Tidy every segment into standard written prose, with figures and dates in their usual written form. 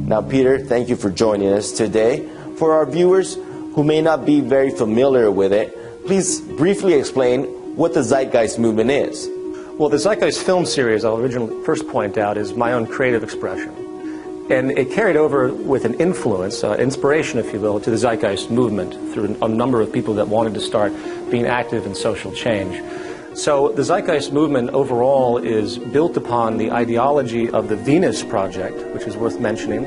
Now, Peter, thank you for joining us today. For our viewers who may not be very familiar with it, please briefly explain what the Zeitgeist movement is. Well, the Zeitgeist film series, I'll originally first point out, is my own creative expression. And it carried over with an influence, inspiration, if you will, to the Zeitgeist movement through a number of people that wanted to start being active in social change. So the Zeitgeist movement overall is built upon the ideology of the Venus Project, which is worth mentioning,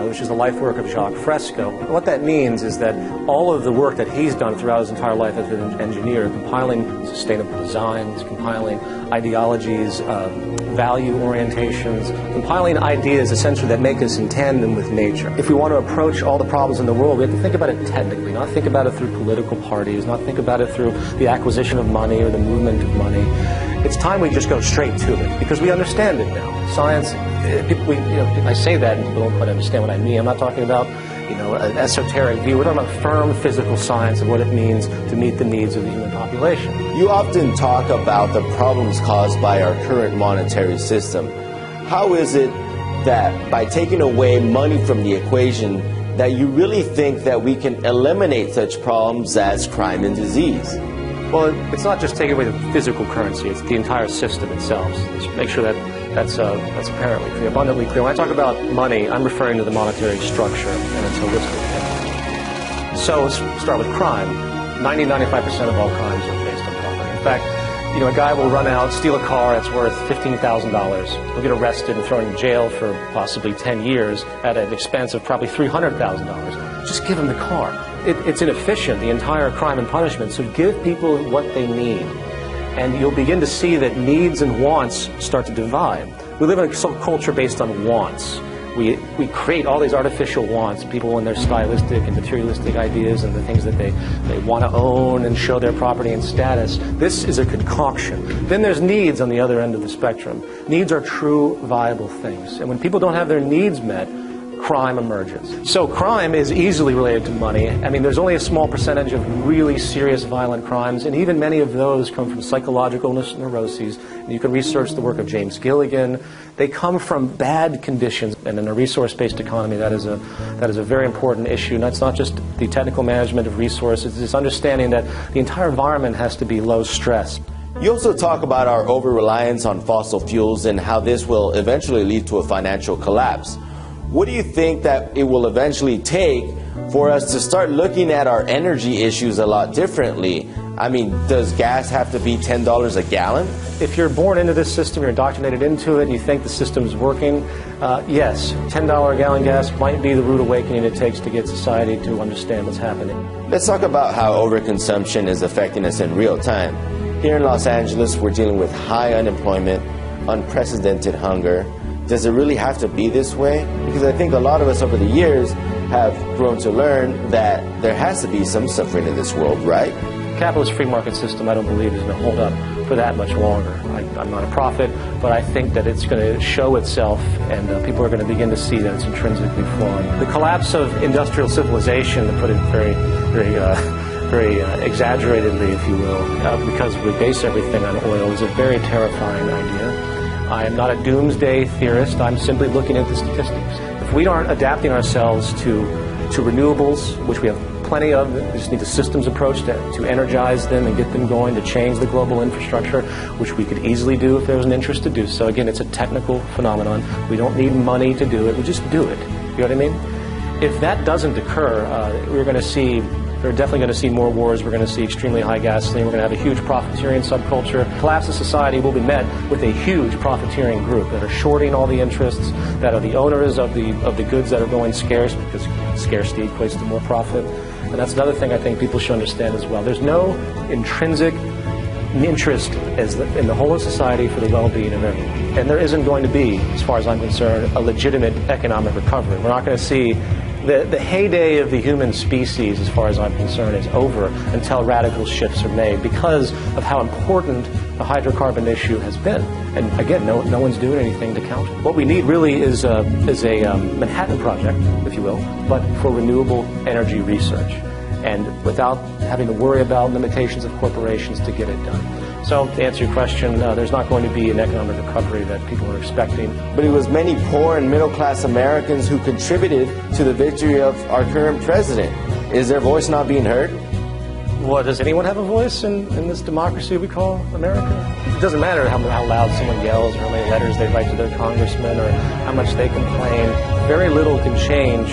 which is the life work of Jacques Fresco. What that means is that all of the work that he's done throughout his entire life as an engineer, compiling sustainable designs, compiling ideologies, value orientations, compiling ideas essentially that make us in tandem with nature. If we want to approach all the problems in the world, we have to think about it technically, not think about it through political parties, not think about it through the acquisition of money or the movement of money. It's time we just go straight to it, because we understand it now. Science, I say that and people don't quite understand what I mean. I'm not talking about an esoteric view. We're talking about firm physical science of what it means to meet the needs of the human population. You often talk about the problems caused by our current monetary system. How is it that by taking away money from the equation that you really think that we can eliminate such problems as crime and disease? Well, it's not just taking away the physical currency, it's the entire system itself. Let's make sure that that's apparently clear, abundantly clear. When I talk about money, I'm referring to the monetary structure and its holistic thing. So let's start with crime. 90-95% of all crimes are based on property. In fact, a guy will run out, steal a car that's worth $15,000. He'll get arrested and thrown in jail for possibly 10 years at an expense of probably $300,000. Just give him the car. It's inefficient, the entire crime and punishment, so give people what they need. And you'll begin to see that needs and wants start to divide. We live in a culture based on wants. We create all these artificial wants, people when they're stylistic and materialistic ideas and the things that they want to own and show their property and status. This is a concoction. Then there's needs on the other end of the spectrum. Needs are true, viable things. And when people don't have their needs met, crime emerges. So crime is easily related to money. I mean, there's only a small percentage of really serious violent crimes, and even many of those come from psychological neuroses. And you can research the work of James Gilligan. They come from bad conditions, and in a resource-based economy, that is a very important issue. And that's not just the technical management of resources, it's understanding that the entire environment has to be low stress. You also talk about our over-reliance on fossil fuels and how this will eventually lead to a financial collapse. What do you think that it will eventually take for us to start looking at our energy issues a lot differently? I mean, does gas have to be $10 a gallon? If you're born into this system, you're indoctrinated into it, and you think the system's working, yes, $10 a gallon gas might be the rude awakening it takes to get society to understand what's happening. Let's talk about how overconsumption is affecting us in real time. Here in Los Angeles, we're dealing with high unemployment, unprecedented hunger. Does it really have to be this way? Because I think a lot of us over the years have grown to learn that there has to be some suffering in this world, right? Capitalist free market system, I don't believe, is going to hold up for that much longer. I'm not a prophet, but I think that it's going to show itself, and people are going to begin to see that it's intrinsically flawed. The collapse of industrial civilization, to put it very exaggeratedly, if you will, because we base everything on oil, is a very terrifying idea. I am not a doomsday theorist. I'm simply looking at the statistics. If we aren't adapting ourselves to renewables, which we have plenty of, we just need a systems approach to energize them and get them going, to change the global infrastructure, which we could easily do if there was an interest to do so. Again, it's a technical phenomenon. We don't need money to do it. We just do it. You know what I mean? If that doesn't occur, we're definitely going to see more wars. We're going to see extremely high gasoline. We're going to have a huge profiteering subculture. Collapse of society will be met with a huge profiteering group that are shorting all the interests, that are the owners of the goods that are going scarce, because scarcity equates to more profit. And that's another thing I think people should understand as well. There's no intrinsic interest in the whole of society for the well-being of everyone. And there isn't going to be, as far as I'm concerned, a legitimate economic recovery. We're not going to see the heyday of the human species, as far as I'm concerned, is over until radical shifts are made because of how important the hydrocarbon issue has been. And again, no one's doing anything to counter it. What we need really is a Manhattan Project, if you will, but for renewable energy research, and without having to worry about limitations of corporations to get it done. So to answer your question, there's not going to be an economic recovery that people are expecting. But it was many poor and middle-class Americans who contributed to the victory of our current president. Is their voice not being heard? Well, does anyone have a voice in this democracy we call America? It doesn't matter how loud someone yells or how many letters they write to their congressman or how much they complain. Very little can change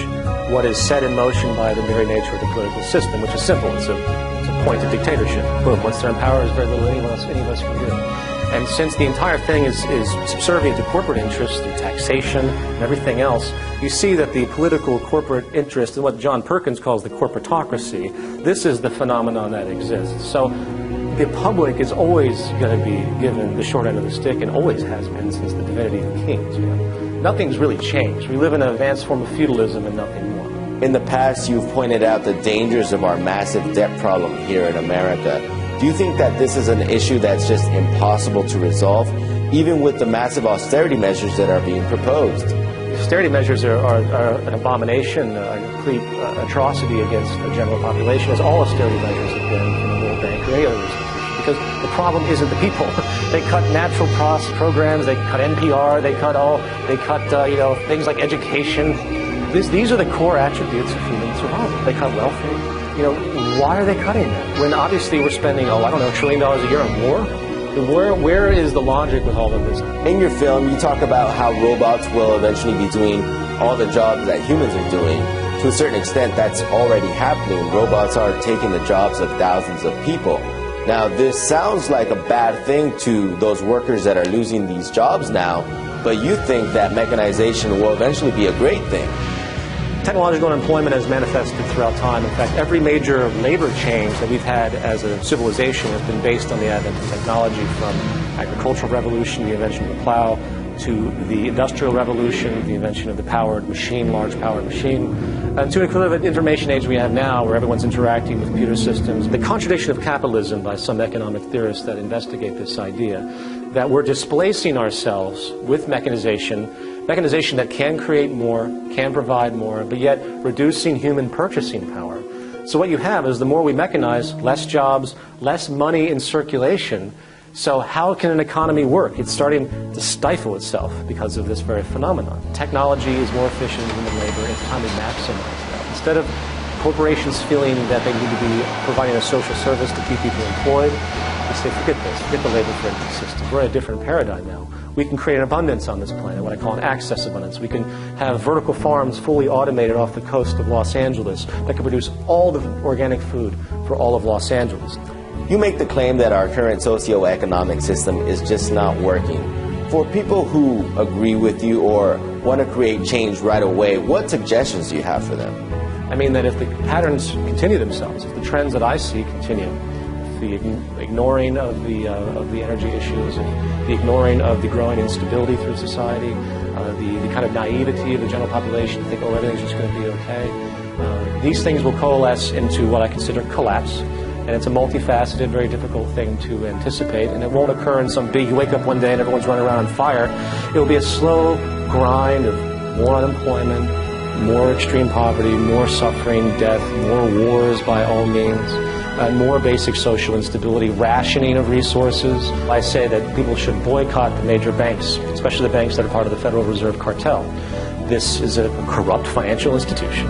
what is set in motion by the very nature of the political system, which is simple. It's a point of dictatorship. Boom, once they're in power, there's very little any of us can do. And since the entire thing is subservient to corporate interests through taxation and everything else, you see that the political corporate interest, and what John Perkins calls the corporatocracy, this is the phenomenon that exists. So the public is always going to be given the short end of the stick, and always has been since the divinity of the kings. You know? Nothing's really changed. We live in an advanced form of feudalism and nothing more. In the past, you've pointed out the dangers of our massive debt problem here in America. Do you think that this is an issue that's just impossible to resolve, even with the massive austerity measures that are being proposed? Austerity measures are an abomination, a complete atrocity against the general population, as all austerity measures have been from the World Bank or any other institution. Because the problem isn't the people. They cut natural programs, they cut NPR, they cut things like education. These are the core attributes of human survival. They cut welfare. Why are they cutting that? When obviously we're spending, $1 trillion a year on war? Where is the logic with all of this? In your film, you talk about how robots will eventually be doing all the jobs that humans are doing. To a certain extent, that's already happening. Robots are taking the jobs of thousands of people. Now, this sounds like a bad thing to those workers that are losing these jobs now, but you think that mechanization will eventually be a great thing. Technological unemployment has manifested throughout time. In fact, every major labor change that we've had as a civilization has been based on the advent of technology, from agricultural revolution, the invention of the plow, to the industrial revolution, the invention of the powered machine, large powered machine, to an equivalent information age we have now, where everyone's interacting with computer systems. The contradiction of capitalism by some economic theorists that investigate this idea that we're displacing ourselves with mechanization that can create more, can provide more, but yet reducing human purchasing power. So what you have is the more we mechanize, less jobs, less money in circulation. So how can an economy work? It's starting to stifle itself because of this very phenomenon. Technology is more efficient than human labor. It's time to maximize that. Instead of corporations feeling that they need to be providing a social service to keep people employed, we say, forget this, forget the labor-friendly system. We're in a different paradigm now. We can create an abundance on this planet, what I call an access abundance. We can have vertical farms fully automated off the coast of Los Angeles that can produce all the organic food for all of Los Angeles. You make the claim that our current socioeconomic system is just not working. For people who agree with you or want to create change right away, what suggestions do you have for them? I mean that if the patterns continue themselves, if the trends that I see continue, the ignoring of the energy issues, the ignoring of the growing instability through society, the kind of naivety of the general population to think, everything's just going to be okay. These things will coalesce into what I consider collapse. And it's a multifaceted, very difficult thing to anticipate. And it won't occur in some big, you wake up one day and everyone's running around on fire. It will be a slow grind of more unemployment, more extreme poverty, more suffering, death, more wars by all means, and more basic social instability, rationing of resources. I say that people should boycott the major banks, especially the banks that are part of the Federal Reserve cartel. This is a corrupt financial institution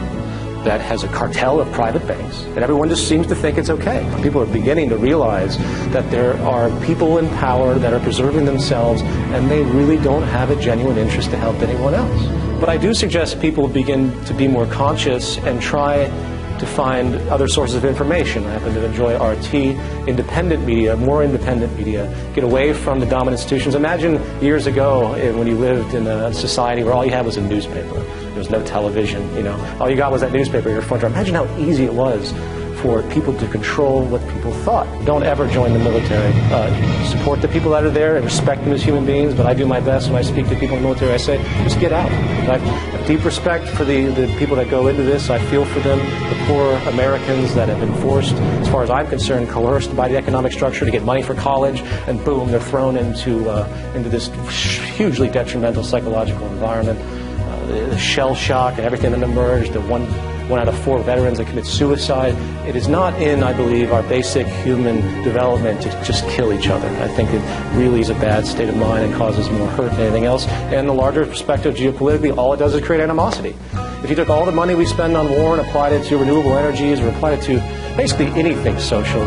that has a cartel of private banks, and everyone just seems to think it's okay. People are beginning to realize that there are people in power that are preserving themselves, and they really don't have a genuine interest to help anyone else. But I do suggest people begin to be more conscious and try to find other sources of information. I happen to enjoy RT, independent media, more independent media, get away from the dominant institutions. Imagine years ago when you lived in a society where all you had was a newspaper. There was no television, all you got was that newspaper in your front door. Imagine how easy it was for people to control what people thought. Don't ever join the military. Support the people that are there and respect them as human beings, but I do my best when I speak to people in the military. I say, just get out. I have deep respect for the people that go into this. I feel for them, the poor Americans that have been forced, as far as I'm concerned, coerced by the economic structure to get money for college, and boom, they're thrown into this hugely detrimental psychological environment. The shell shock and everything that emerged, the one 1 out of 4 veterans that commit suicide. It is not in, I believe, our basic human development to just kill each other. I think it really is a bad state of mind and causes more hurt than anything else. And the larger perspective, geopolitically, all it does is create animosity. If you took all the money we spend on war and applied it to renewable energies or applied it to basically anything social,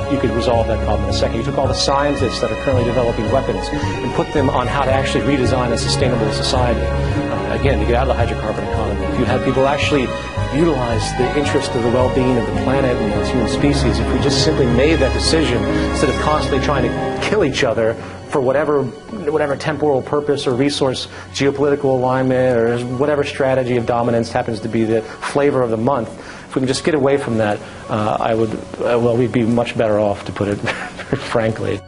you could resolve that problem in a second. You took all the scientists that are currently developing weapons and put them on how to actually redesign a sustainable society. Again, to get out of the hydrocarbon economy. If you had people actually utilize the interest of the well-being of the planet and the human species, if we just simply made that decision instead of constantly trying to kill each other for whatever temporal purpose or resource, geopolitical alignment, or whatever strategy of dominance happens to be the flavor of the month, if we can just get away from that, we'd be much better off, to put it frankly.